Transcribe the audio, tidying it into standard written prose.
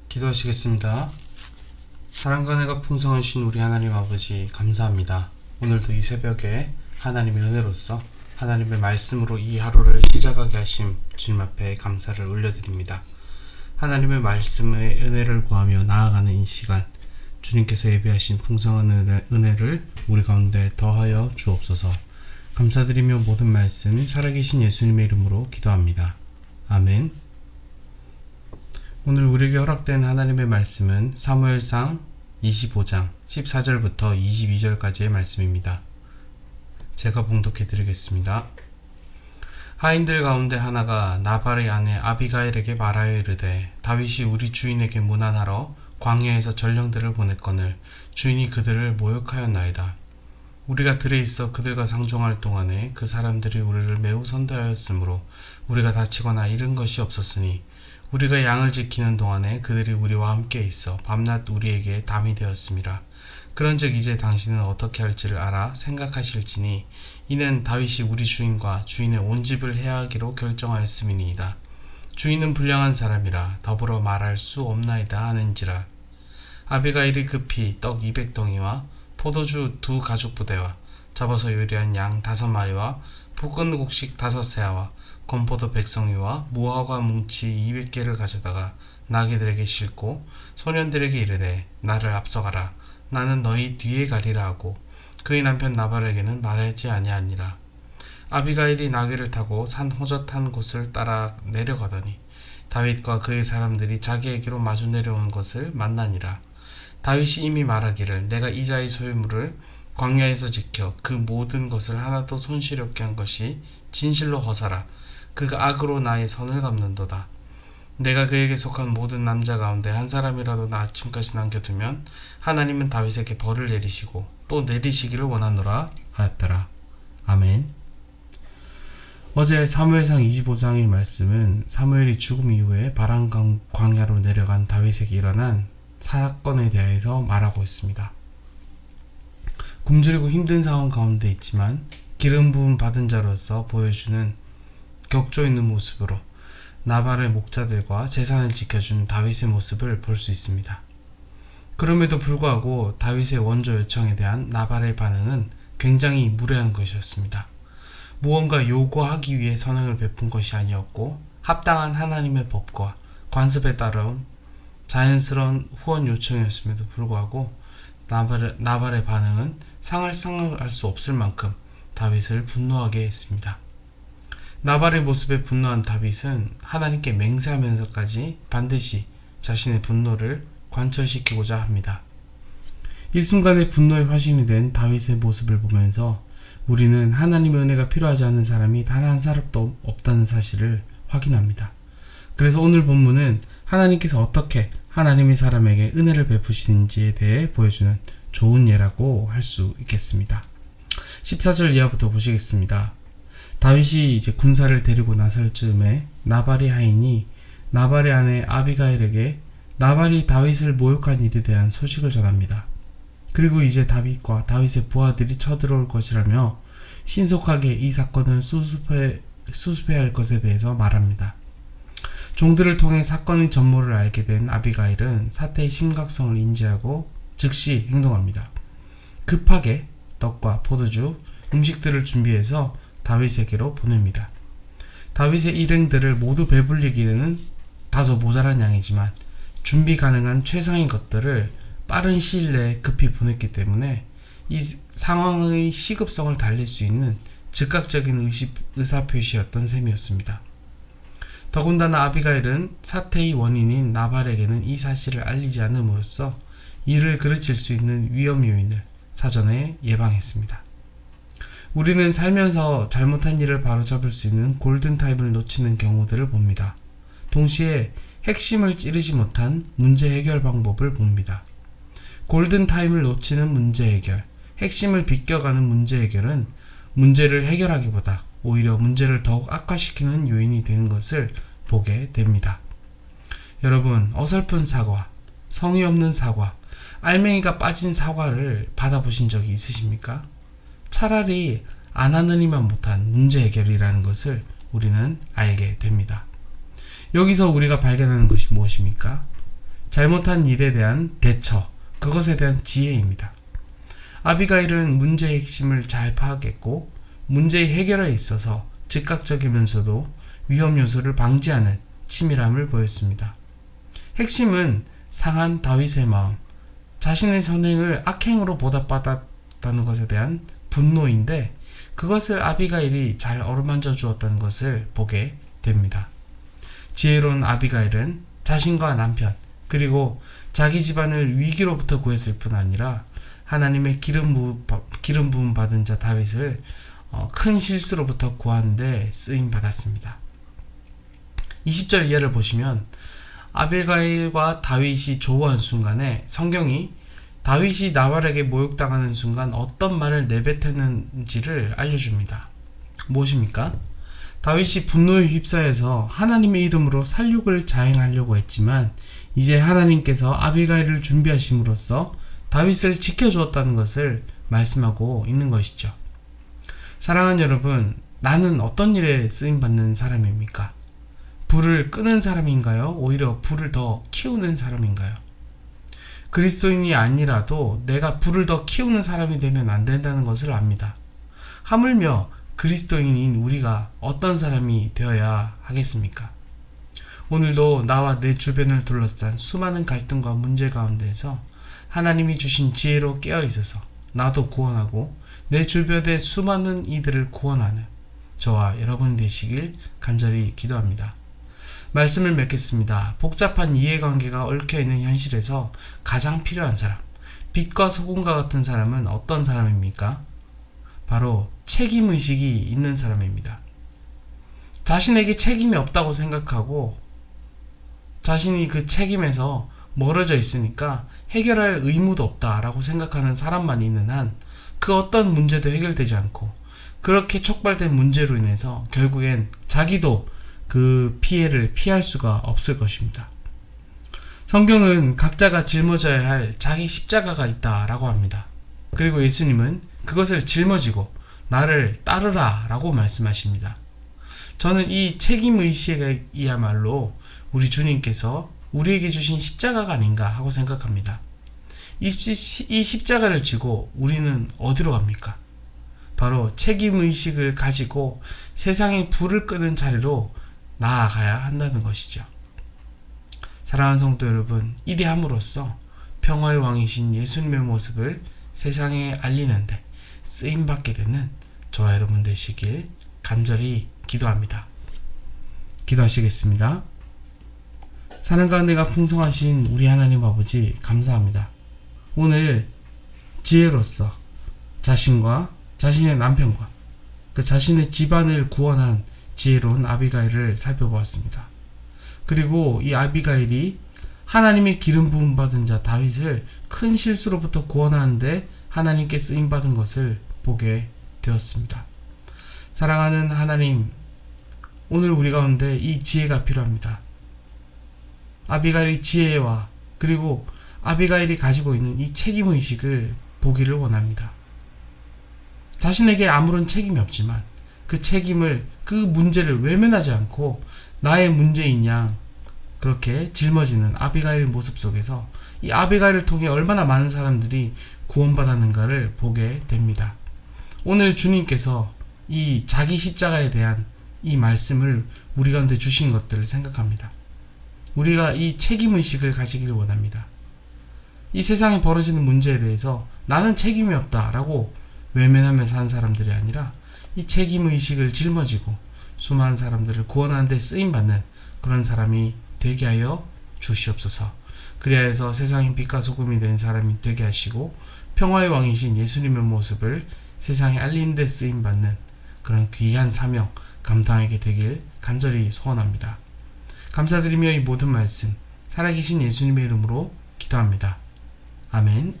기도하시겠습니다. 사랑과 은혜가 풍성하신 우리 하나님 아버지 감사합니다. 오늘도 이 새벽에 하나님의 은혜로서 하나님의 말씀으로 이 하루를 시작하게 하심 주님 앞에 감사를 올려드립니다. 하나님의 말씀의 은혜를 구하며 나아가는 이 시간, 주님께서 예비하신 풍성한 은혜를 우리 가운데 더하여 주옵소서. 감사드리며 모든 말씀 살아계신 예수님의 이름으로 기도합니다. 아멘. 오늘 우리에게 허락된 하나님의 말씀은 사무엘상 25장 14절부터 22절까지의 말씀입니다. 제가 봉독해 드리겠습니다. 하인들 가운데 하나가 나발의 아내 아비가일에게 말하여 이르되, 다윗이 우리 주인에게 문안하러 광야에서 전령들을 보냈거늘 주인이 그들을 모욕하였나이다. 우리가 들에 있어 그들과 상종할 동안에 그 사람들이 우리를 매우 선대하였으므로 우리가 다치거나 잃은 것이 없었으니, 우리가 양을 지키는 동안에 그들이 우리와 함께 있어 밤낮 우리에게 담이 되었음이라. 그런즉 이제 당신은 어떻게 할지를 알아 생각하실지니, 이는 다윗이 우리 주인과 주인의 온 집을 해하기로 결정하였음이니이다. 주인은 불량한 사람이라 더불어 말할 수 없나이다 하는지라. 아비가일이 급히 떡 200덩이와 포도주 2 가죽부대와 잡아서 요리한 양 5마리와 볶은 곡식 5세아와 건포도 100송이와 무화과 뭉치 200개를 가져다가 나귀들에게 싣고 소년들에게 이르되, 나를 앞서가라. 나는 너희 뒤에 가리라 하고 그의 남편 나발에게는 말하지 아니하니라. 아비가일이 나귀를 타고 산 호젓한 곳을 따라 내려가더니 다윗과 그의 사람들이 자기에게로 마주 내려오는 것을 만나니라. 다윗이 이미 말하기를, 내가 이자의 소유물을 광야에서 지켜 그 모든 것을 하나도 손실 없게 한 것이 진실로 허사라. 그가 악으로 나의 선을 갚는도다. 내가 그에게 속한 모든 남자 가운데 한 사람이라도 나 아침까지 남겨두면 하나님은 다윗에게 벌을 내리시고 또 내리시기를 원하노라 하였더라. 아멘. 어제 사무엘상 25장의 말씀은 사무엘이 죽음 이후에 바람 광야로 내려간 다윗에게 일어난 사건에 대해서 말하고 있습니다. 굶주리고 힘든 상황 가운데 있지만 기름 부음 받은 자로서 보여주는 격조 있는 모습으로 나발의 목자들과 재산을 지켜준 다윗의 모습을 볼 수 있습니다. 그럼에도 불구하고 다윗의 원조 요청에 대한 나발의 반응은 굉장히 무례한 것이었습니다. 무언가 요구하기 위해 선행을 베푼 것이 아니었고, 합당한 하나님의 법과 관습에 따라온 자연스러운 후원 요청이었음에도 불구하고 나발의 반응은 상상할 수 없을 만큼 다윗을 분노하게 했습니다. 나발의 모습에 분노한 다윗은 하나님께 맹세하면서까지 반드시 자신의 분노를 관철시키고자 합니다. 일순간의 분노의 화신이 된 다윗의 모습을 보면서 우리는 하나님의 은혜가 필요하지 않은 사람이 단 한 사람도 없다는 사실을 확인합니다. 그래서 오늘 본문은 하나님께서 어떻게 하나님의 사람에게 은혜를 베푸시는지에 대해 보여주는 좋은 예라고 할 수 있겠습니다. 14절 이하부터 보시겠습니다. 다윗이 이제 군사를 데리고 나설 즈음에 나발의 하인이 나발의 아내 아비가일에게 나발이 다윗을 모욕한 일에 대한 소식을 전합니다. 그리고 이제 다윗과 다윗의 부하들이 쳐들어올 것이라며 신속하게 이 사건을 수습해야 할 것에 대해서 말합니다. 종들을 통해 사건의 전모를 알게 된 아비가일은 사태의 심각성을 인지하고 즉시 행동합니다. 급하게 떡과 포도주, 음식들을 준비해서 다윗에게로 보냅니다. 다윗의 일행들을 모두 배불리기에는 다소 모자란 양이지만 준비 가능한 최상의 것들을 빠른 시일 내에 급히 보냈기 때문에 이 상황의 시급성을 달랠 수 있는 즉각적인 의사표시였던 셈이었습니다. 더군다나 아비가일은 사태의 원인인 나발에게는 이 사실을 알리지 않음으로써 이를 그르칠 수 있는 위험 요인을 사전에 예방했습니다. 우리는 살면서 잘못한 일을 바로잡을 수 있는 골든타임을 놓치는 경우들을 봅니다. 동시에 핵심을 찌르지 못한 문제 해결 방법을 봅니다. 골든타임을 놓치는 문제 해결, 핵심을 비껴가는 문제 해결은 문제를 해결하기보다 오히려 문제를 더욱 악화시키는 요인이 되는 것을 보게 됩니다. 여러분, 어설픈 사과, 성의 없는 사과, 알맹이가 빠진 사과를 받아보신 적이 있으십니까? 차라리 안 하느니만 못한 문제 해결이라는 것을 우리는 알게 됩니다. 여기서 우리가 발견하는 것이 무엇입니까? 잘못한 일에 대한 대처, 그것에 대한 지혜입니다. 아비가일은 문제의 핵심을 잘 파악했고 문제의 해결에 있어서 즉각적이면서도 위험 요소를 방지하는 치밀함을 보였습니다. 핵심은 상한 다윗의 마음, 자신의 선행을 악행으로 보답받았다는 것에 대한 분노인데 그것을 아비가일이 잘 어루만져 주었다는 것을 보게 됩니다. 지혜로운 아비가일은 자신과 남편 그리고 자기 집안을 위기로부터 구했을 뿐 아니라 하나님의 기름 부음 받은 자 다윗을 큰 실수로부터 구하는 데 쓰임 받았습니다. 20절 이하를 보시면 아비가일과 다윗이 조우한 순간에 성경이 다윗이 나발에게 모욕당하는 순간 어떤 말을 내뱉었는지를 알려줍니다. 무엇입니까? 다윗이 분노에 휩싸여서 하나님의 이름으로 살육을 자행하려고 했지만 이제 하나님께서 아비가일을 준비하심으로써 다윗을 지켜주었다는 것을 말씀하고 있는 것이죠. 사랑하는 여러분, 나는 어떤 일에 쓰임받는 사람입니까? 불을 끄는 사람인가요? 오히려 불을 더 키우는 사람인가요? 그리스도인이 아니라도 내가 불을 더 키우는 사람이 되면 안 된다는 것을 압니다. 하물며 그리스도인인 우리가 어떤 사람이 되어야 하겠습니까? 오늘도 나와 내 주변을 둘러싼 수많은 갈등과 문제 가운데에서 하나님이 주신 지혜로 깨어 있어서 나도 구원하고 내 주변의 수많은 이들을 구원하는 저와 여러분 되시길 간절히 기도합니다. 말씀을 맺겠습니다. 복잡한 이해관계가 얽혀있는 현실에서 가장 필요한 사람, 빛과 소금과 같은 사람은 어떤 사람입니까? 바로 책임의식이 있는 사람입니다. 자신에게 책임이 없다고 생각하고 자신이 그 책임에서 멀어져 있으니까 해결할 의무도 없다라고 생각하는 사람만 있는 한 그 어떤 문제도 해결되지 않고 그렇게 촉발된 문제로 인해서 결국엔 자기도 그 피해를 피할 수가 없을 것입니다. 성경은 각자가 짊어져야 할 자기 십자가가 있다라고 합니다. 그리고 예수님은 그것을 짊어지고 나를 따르라 라고 말씀하십니다. 저는 이 책임의식이야말로 우리 주님께서 우리에게 주신 십자가가 아닌가 하고 생각합니다. 이 십자가를 지고 우리는 어디로 갑니까? 바로 책임의식을 가지고 세상의 불을 끄는 자리로 나아가야 한다는 것이죠. 사랑하는 성도 여러분, 이리 함으로써 평화의 왕이신 예수님의 모습을 세상에 알리는데 쓰임받게 되는 저와 여러분 되시길 간절히 기도합니다. 기도하시겠습니다. 사는 가운데가 풍성하신 우리 하나님 아버지 감사합니다. 오늘 지혜로서 자신과 자신의 남편과 그 자신의 집안을 구원한 지혜로운 아비가일을 살펴보았습니다. 그리고 이 아비가일이 하나님의 기름 부음 받은 자 다윗을 큰 실수로부터 구원하는데 하나님께 쓰임 받은 것을 보게 되었습니다. 사랑하는 하나님, 오늘 우리 가운데 이 지혜가 필요합니다. 아비가일의 지혜와 그리고 아비가일이 가지고 있는 이 책임의식을 보기를 원합니다. 자신에게 아무런 책임이 없지만 그 책임을, 그 문제를 외면하지 않고 나의 문제인 양 그렇게 짊어지는 아비가일의 모습 속에서 이 아비가일을 통해 얼마나 많은 사람들이 구원받았는가를 보게 됩니다. 오늘 주님께서 이 자기 십자가에 대한 이 말씀을 우리 가운데 주신 것들을 생각합니다. 우리가 이 책임의식을 가지기를 원합니다. 이 세상에 벌어지는 문제에 대해서 나는 책임이 없다라고 외면하면서 사는 사람들이 아니라 이 책임의식을 짊어지고 수많은 사람들을 구원하는 데 쓰임받는 그런 사람이 되게 하여 주시옵소서. 그리하여서 세상의 빛과 소금이 된 사람이 되게 하시고 평화의 왕이신 예수님의 모습을 세상에 알리는 데 쓰임받는 그런 귀한 사명 감당하게 되길 간절히 소원합니다. 감사드리며 이 모든 말씀 살아계신 예수님의 이름으로 기도합니다. 아멘.